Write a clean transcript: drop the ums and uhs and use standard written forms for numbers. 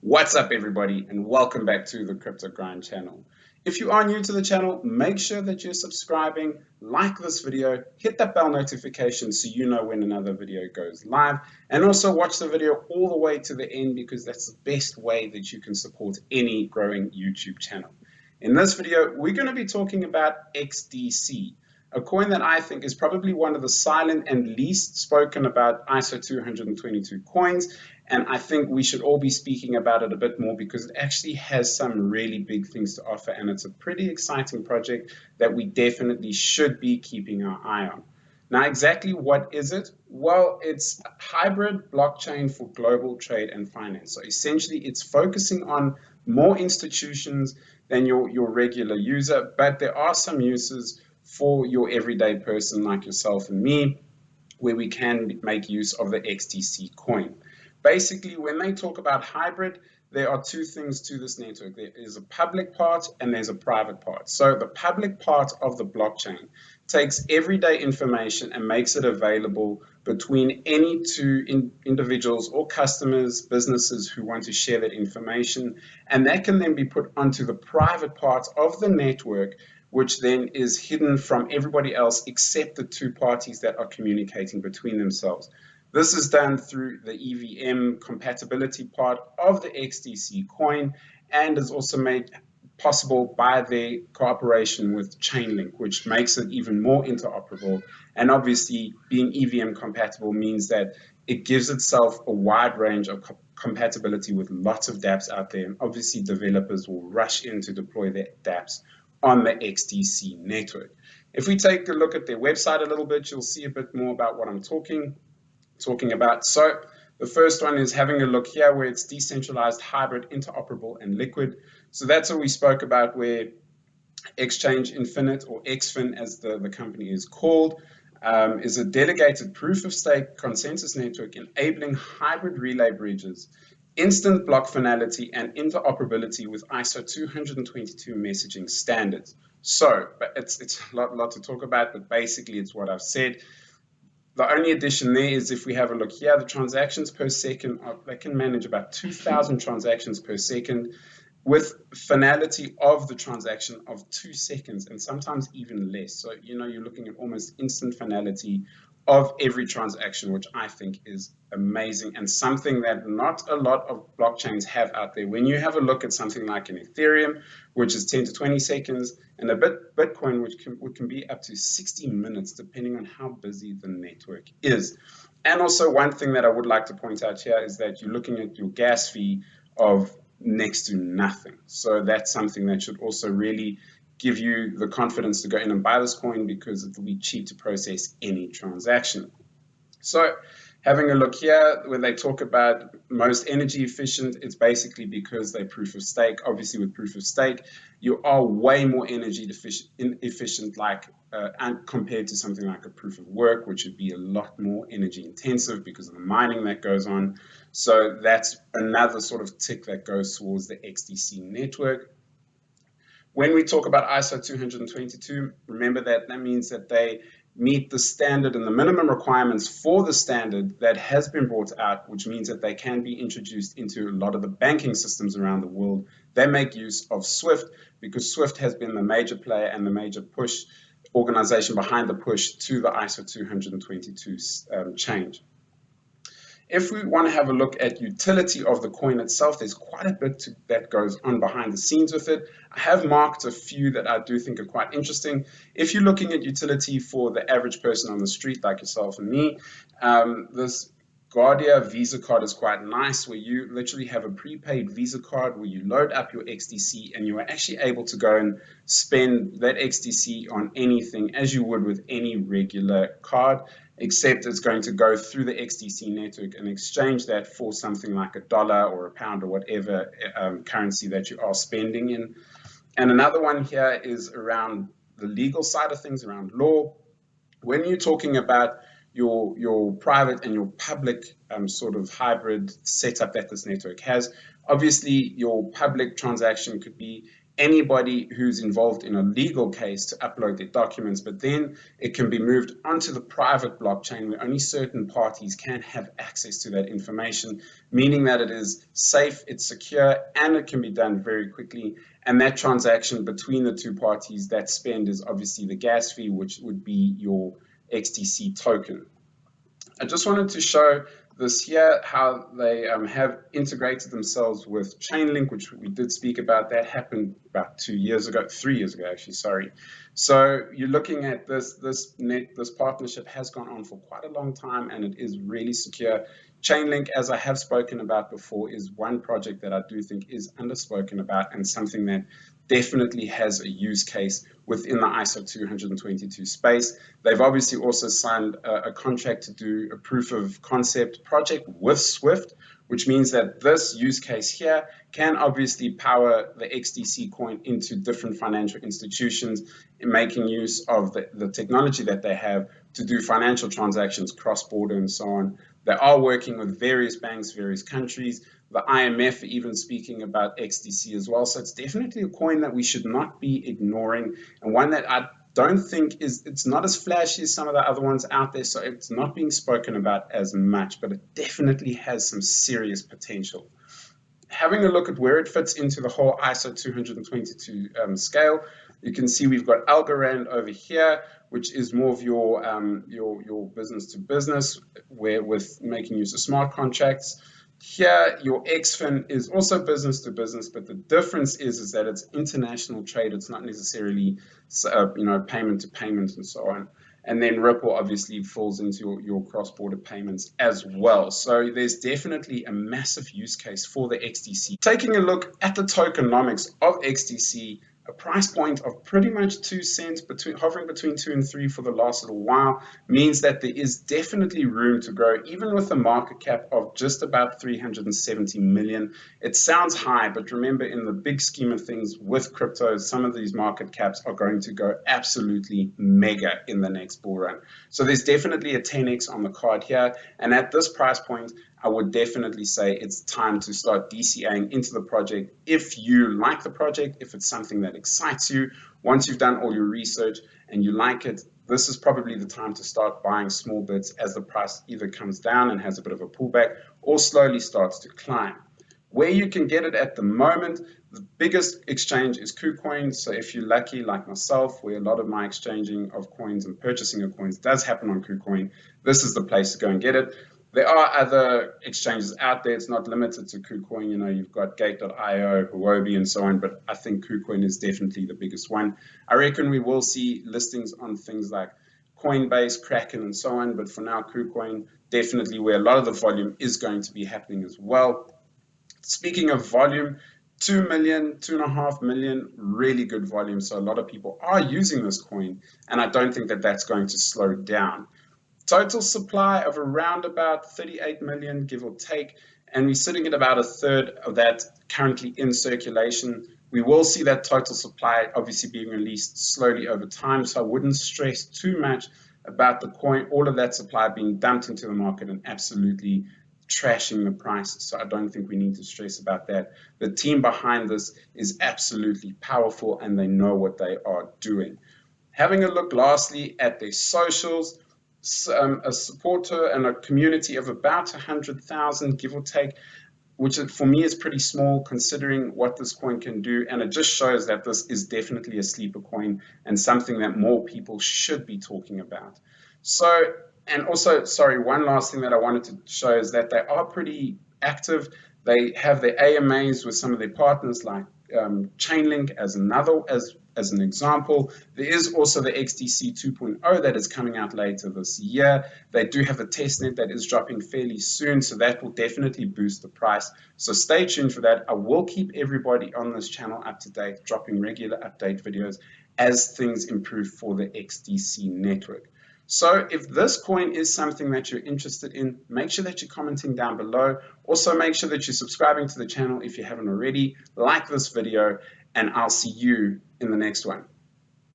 What's up, everybody, and welcome back to the Crypto Grind channel. If you are new to the channel, make sure that you're subscribing, like this video, hit that bell notification so you know when another video goes live, and also watch the video all the way to the end because that's the best way that you can support any growing YouTube channel. In this video, we're going to be talking about XDC, a coin that I think is probably one of the silent and least spoken about ISO 222 coins. And I think we should all be speaking about it a bit more because it actually has some really big things to offer. And it's a pretty exciting project that we definitely should be keeping our eye on. Now, exactly what is it? Well, it's a hybrid blockchain for global trade and finance. So essentially, it's focusing on more institutions than your regular user, but there are some uses for your everyday person like yourself and me where we can make use of the XDC coin. Basically, when they talk about hybrid, there are two things to this network. There is a public part and there's a private part. So the public part of the blockchain takes everyday information and makes it available between any two individuals or customers, businesses who want to share that information. And that can then be put onto the private part of the network, which then is hidden from everybody else except the two parties that are communicating between themselves. This is done through the EVM compatibility part of the XDC coin and is also made possible by their cooperation with Chainlink, which makes it even more interoperable. And obviously, being EVM compatible means that it gives itself a wide range of compatibility with lots of dApps out there. And obviously, developers will rush in to deploy their dApps on the XDC network. If we take a look at their website a little bit, you'll see a bit more about what I'm talking about. So the first one is having a look here where it's decentralized, hybrid, interoperable, and liquid. So that's what we spoke about, where Exchange Infinite, or XFIN as the company is called, is a delegated proof of stake consensus network enabling hybrid relay bridges, instant block finality, and interoperability with ISO 222 messaging standards. So it's a lot to talk about, but basically it's what I've said. The only addition there is if we have a look here, the transactions per second, they can manage about 2,000 transactions per second with finality of the transaction of 2 seconds and sometimes even less. So, you're looking at almost instant finality of every transaction, which I think is amazing and something that not a lot of blockchains have out there. When you have a look at something like an Ethereum, which is 10 to 20 seconds, and a Bitcoin, which can be up to 60 minutes, depending on how busy the network is. And also, one thing that I would like to point out here is that you're looking at your gas fee of next to nothing. So that's something that should also really give you the confidence to go in and buy this coin because it will be cheap to process any transaction. So having a look here, when they talk about most energy efficient, it's basically because they proof of stake. Obviously, with proof of stake, you are way more energy efficient, compared to something like a proof of work, which would be a lot more energy intensive because of the mining that goes on. So that's another sort of tick that goes towards the XDC network. When we talk about ISO 222, remember that means that they meet the standard and the minimum requirements for the standard that has been brought out, which means that they can be introduced into a lot of the banking systems around the world. They make use of SWIFT because SWIFT has been the major player and the major push organization behind the push to the ISO 222 change. If we want to have a look at utility of the coin itself, there's quite a bit that goes on behind the scenes with it. I have marked a few that I do think are quite interesting. If you're looking at utility for the average person on the street like yourself and me, this Guardia Visa card is quite nice, where you literally have a prepaid Visa card where you load up your XDC and you are actually able to go and spend that XDC on anything as you would with any regular card, except it's going to go through the XDC network and exchange that for something like $1 or £1 or whatever currency that you are spending in. And another one here is around the legal side of things, around law. When you're talking about your private and your public sort of hybrid setup that this network has, obviously your public transaction could be anybody who's involved in a legal case to upload their documents, but then it can be moved onto the private blockchain where only certain parties can have access to that information, meaning that it is safe, it's secure, and it can be done very quickly. And that transaction between the two parties, that spend is obviously the gas fee, which would be your XDC token. I just wanted to show this here, how they have integrated themselves with Chainlink, which we did speak about. That happened about 3 years ago actually, sorry. So you're looking at this partnership has gone on for quite a long time, and it is really secure. Chainlink, as I have spoken about before, is one project that I do think is underspoken about, and something that definitely has a use case within the ISO 20022 space. They've obviously also signed a contract to do a proof of concept project with Swift, which means that this use case here can obviously power the XDC coin into different financial institutions, in making use of the technology that they have to do financial transactions cross-border and so on. They are working with various banks, various countries. The IMF even speaking about XDC as well. So it's definitely a coin that we should not be ignoring, and one that I don't think it's not as flashy as some of the other ones out there, so it's not being spoken about as much, but it definitely has some serious potential. Having a look at where it fits into the whole ISO 20022 scale, you can see we've got Algorand over here, which is more of your business to business, where with making use of smart contracts. Here, your XFIN is also business to business, but the difference is that it's international trade. It's not necessarily, payment to payment and so on. And then Ripple obviously falls into your cross-border payments as well. So there's definitely a massive use case for the XDC. Taking a look at the tokenomics of XDC, a price point of pretty much 2 cents, hovering between 2 and 3 for the last little while, means that there is definitely room to grow, even with a market cap of just about 370 million. It sounds high, but remember, in the big scheme of things with crypto, some of these market caps are going to go absolutely mega in the next bull run. So there's definitely a 10x on the card here, and at this price point, I would definitely say it's time to start DCAing into the project. If you like the project, if it's something that excites you, once you've done all your research and you like it, this is probably the time to start buying small bits as the price either comes down and has a bit of a pullback or slowly starts to climb. Where you can get it at the moment, the biggest exchange is KuCoin. So if you're lucky like myself, where a lot of my exchanging of coins and purchasing of coins does happen on KuCoin, this is the place to go and get it. There are other exchanges out there. It's not limited to KuCoin. You've got Gate.io, Huobi, and so on, but I think KuCoin is definitely the biggest one. I reckon we will see listings on things like Coinbase, Kraken, and so on, but for now, KuCoin, definitely where a lot of the volume is going to be happening as well. Speaking of volume, 2 million, 2.5 million, really good volume. So a lot of people are using this coin, and I don't think that that's going to slow down. Total supply of around about 38 million, give or take, and we're sitting at about a third of that currently in circulation. We will see that total supply obviously being released slowly over time, so I wouldn't stress too much about the coin, all of that supply being dumped into the market and absolutely trashing the price. So I don't think we need to stress about that. The team behind this is absolutely powerful, and they know what they are doing. Having a look lastly at their socials, a supporter and a community of about 100,000, give or take, which for me is pretty small considering what this coin can do, and it just shows that this is definitely a sleeper coin and something that more people should be talking about. So, and also, sorry, one last thing that I wanted to show is that they are pretty active. They have their AMAs with some of their partners like Chainlink as an example. There is also the XDC 2.0 that is coming out later this year. They do have a testnet that is dropping fairly soon, so that will definitely boost the price. So stay tuned for that. I will keep everybody on this channel up to date, dropping regular update videos as things improve for the XDC network. So if this coin is something that you're interested in, make sure that you're commenting down below. Also make sure that you're subscribing to the channel if you haven't already. Like this video, and I'll see you in the next one.